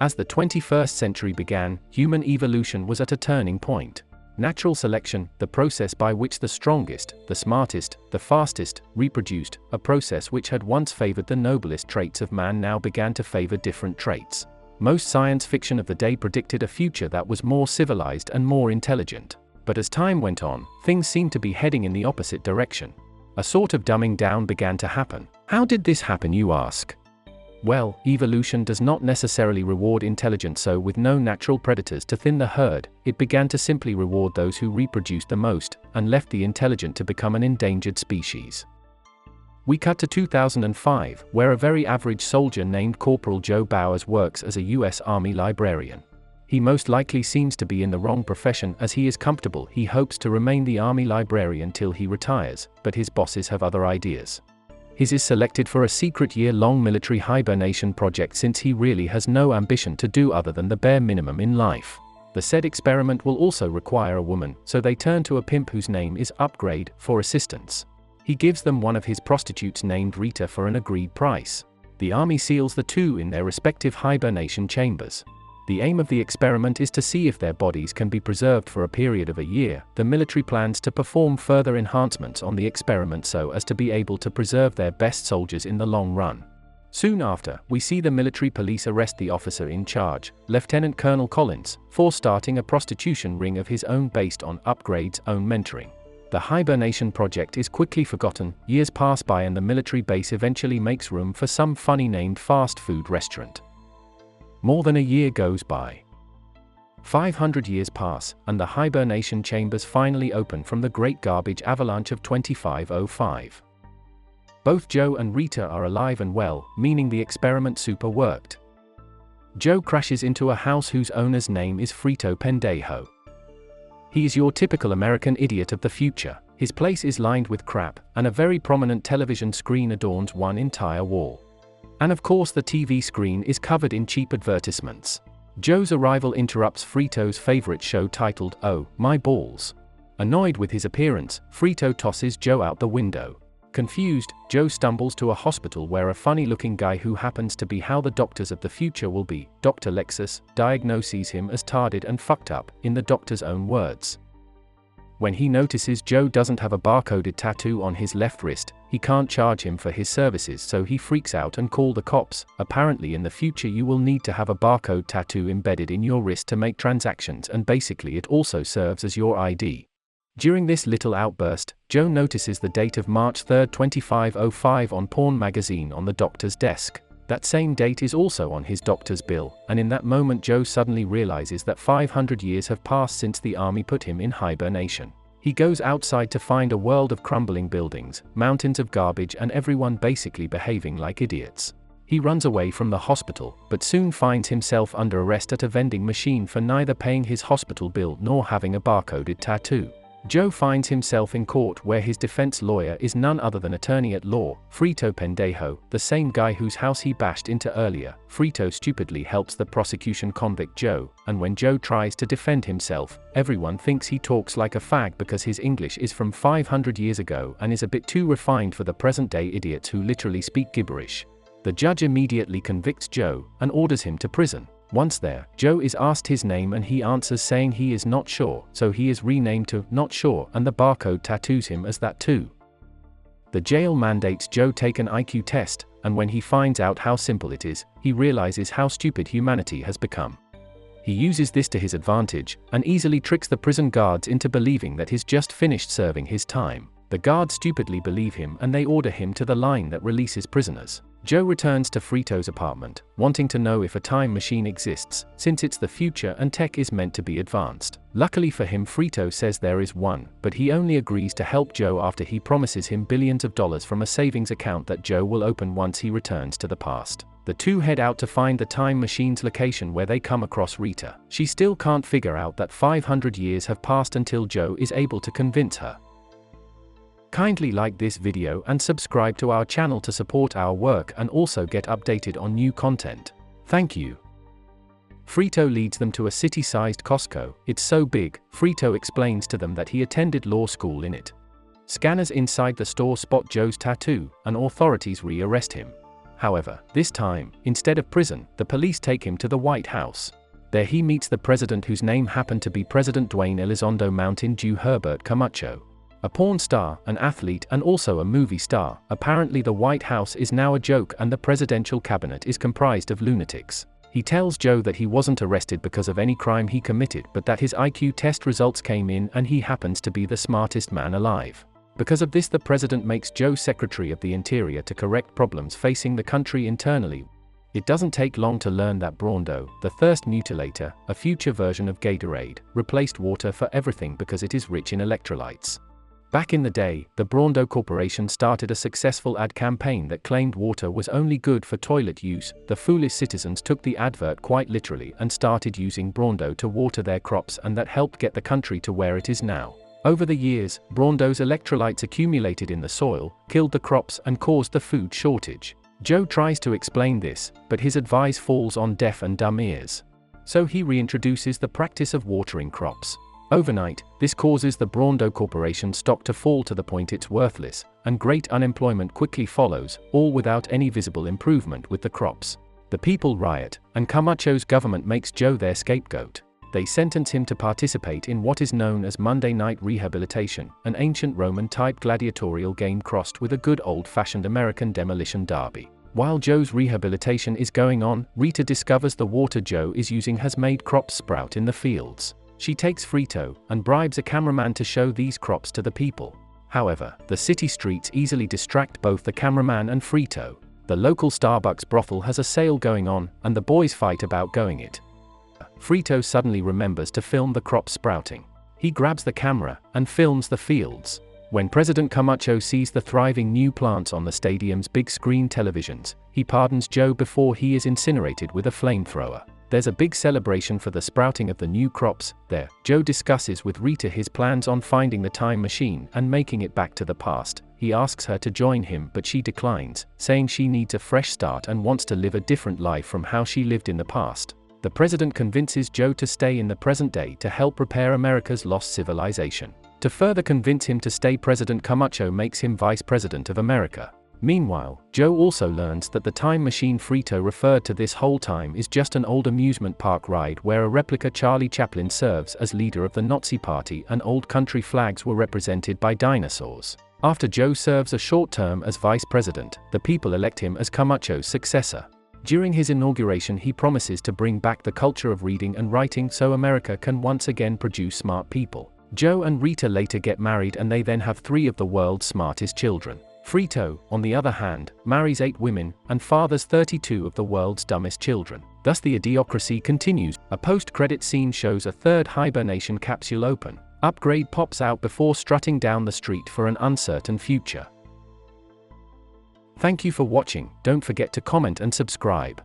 As the 21st century began, human evolution was at a turning point. Natural selection, the process by which the strongest, the smartest, the fastest, reproduced, a process which had once favored the noblest traits of man now began to favor different traits. Most science fiction of the day predicted a future that was more civilized and more intelligent. But as time went on, things seemed to be heading in the opposite direction. A sort of dumbing down began to happen. How did this happen, you ask? Well, evolution does not necessarily reward intelligence, so with no natural predators to thin the herd, it began to simply reward those who reproduced the most, and left the intelligent to become an endangered species. We cut to 2005, where a very average soldier named Corporal Joe Bowers works as a U.S. Army librarian. He most likely seems to be in the wrong profession as he is comfortable. He hopes to remain the Army librarian till he retires, but his bosses have other ideas. His is selected for a secret year-long military hibernation project since he really has no ambition to do other than the bare minimum in life. The said experiment will also require a woman, so they turn to a pimp whose name is Upgrade for assistance. He gives them one of his prostitutes named Rita for an agreed price. The army seals the two in their respective hibernation chambers. The aim of the experiment is to see if their bodies can be preserved for a period of a year. The military plans to perform further enhancements on the experiment so as to be able to preserve their best soldiers in the long run. Soon after, we see the military police arrest the officer in charge, Lieutenant Colonel Collins, for starting a prostitution ring of his own based on Upgrade's own mentoring. The hibernation project is quickly forgotten, years pass by and the military base eventually makes room for some funny named fast food restaurant. More than a year goes by. 500 years pass, and the hibernation chambers finally open from the Great Garbage Avalanche of 2505. Both Joe and Rita are alive and well, meaning the experiment super worked. Joe crashes into a house whose owner's name is Frito Pendejo. He is your typical American idiot of the future. His place is lined with crap, and a very prominent television screen adorns one entire wall. And of course the TV screen is covered in cheap advertisements. Joe's arrival interrupts Frito's favorite show titled, Oh, My Balls. Annoyed with his appearance, Frito tosses Joe out the window. Confused, Joe stumbles to a hospital where a funny-looking guy who happens to be how the doctors of the future will be, Dr. Lexus, diagnoses him as tarded and fucked up, in the doctor's own words. When he notices Joe doesn't have a barcoded tattoo on his left wrist, he can't charge him for his services, so he freaks out and calls the cops. Apparently in the future you will need to have a barcode tattoo embedded in your wrist to make transactions, and basically it also serves as your ID. During this little outburst, Joe notices the date of March 3, 2505 on Porn magazine on the doctor's desk. That same date is also on his doctor's bill, and in that moment Joe suddenly realizes that 500 years have passed since the army put him in hibernation. He goes outside to find a world of crumbling buildings, mountains of garbage, and everyone basically behaving like idiots. He runs away from the hospital, but soon finds himself under arrest at a vending machine for neither paying his hospital bill nor having a barcoded tattoo. Joe finds himself in court where his defense lawyer is none other than attorney at law, Frito Pendejo, the same guy whose house he bashed into earlier. Frito stupidly helps the prosecution convict Joe, and when Joe tries to defend himself, everyone thinks he talks like a fag because his English is from 500 years ago and is a bit too refined for the present-day idiots who literally speak gibberish. The judge immediately convicts Joe and orders him to prison. Once there, Joe is asked his name and he answers saying he is not sure, so he is renamed to Not Sure, and the barcode tattoos him as that too. The jail mandates Joe take an IQ test, and when he finds out how simple it is, he realizes how stupid humanity has become. He uses this to his advantage, and easily tricks the prison guards into believing that he's just finished serving his time. The guards stupidly believe him and they order him to the line that releases prisoners. Joe returns to Frito's apartment, wanting to know if a time machine exists, since it's the future and tech is meant to be advanced. Luckily for him, Frito says there is one, but he only agrees to help Joe after he promises him billions of dollars from a savings account that Joe will open once he returns to the past. The two head out to find the time machine's location where they come across Rita. She still can't figure out that 500 years have passed until Joe is able to convince her. Kindly like this video and subscribe to our channel to support our work and also get updated on new content. Thank you. Frito leads them to a city-sized Costco. It's so big, Frito explains to them that he attended law school in it. Scanners inside the store spot Joe's tattoo, and authorities re-arrest him. However, this time, instead of prison, the police take him to the White House. There he meets the president, whose name happened to be President Dwayne Elizondo Mountain Dew Herbert Camacho. A porn star, an athlete, and also a movie star. Apparently the White House is now a joke and the presidential cabinet is comprised of lunatics. He tells Joe that he wasn't arrested because of any crime he committed, but that his IQ test results came in and he happens to be the smartest man alive. Because of this, the president makes Joe Secretary of the Interior to correct problems facing the country internally. It doesn't take long to learn that Brawndo, the thirst mutilator, a future version of Gatorade, replaced water for everything because it is rich in electrolytes. Back in the day, the Brawndo Corporation started a successful ad campaign that claimed water was only good for toilet use. The foolish citizens took the advert quite literally and started using Brawndo to water their crops, and that helped get the country to where it is now. Over the years, Brawndo's electrolytes accumulated in the soil, killed the crops, and caused the food shortage. Joe tries to explain this, but his advice falls on deaf and dumb ears. So he reintroduces the practice of watering crops. Overnight, this causes the Brawndo Corporation stock to fall to the point it's worthless, and great unemployment quickly follows, all without any visible improvement with the crops. The people riot, and Camacho's government makes Joe their scapegoat. They sentence him to participate in what is known as Monday Night Rehabilitation, an ancient Roman-type gladiatorial game crossed with a good old-fashioned American demolition derby. While Joe's rehabilitation is going on, Rita discovers the water Joe is using has made crops sprout in the fields. She takes Frito and bribes a cameraman to show these crops to the people. However, the city streets easily distract both the cameraman and Frito. The local Starbucks brothel has a sale going on, and the boys fight about going it. Frito suddenly remembers to film the crops sprouting. He grabs the camera and films the fields. When President Camacho sees the thriving new plants on the stadium's big screen televisions, he pardons Joe before he is incinerated with a flamethrower. There's a big celebration for the sprouting of the new crops. There, Joe discusses with Rita his plans on finding the time machine and making it back to the past. He asks her to join him, but she declines, saying she needs a fresh start and wants to live a different life from how she lived in the past. The president convinces Joe to stay in the present day to help repair America's lost civilization. To further convince him to stay, President Camacho makes him Vice President of America. Meanwhile, Joe also learns that the time machine Frito referred to this whole time is just an old amusement park ride where a replica Charlie Chaplin serves as leader of the Nazi Party and old country flags were represented by dinosaurs. After Joe serves a short term as vice president, the people elect him as Camacho's successor. During his inauguration, he promises to bring back the culture of reading and writing so America can once again produce smart people. Joe and Rita later get married, and they then have 3 of the world's smartest children. Frito, on the other hand, marries 8 women and fathers 32 of the world's dumbest children. Thus the idiocracy continues. A post-credit scene shows a 3rd hibernation capsule open. Upgrade pops out before strutting down the street for an uncertain future. Thank you for watching. Don't forget to comment and subscribe.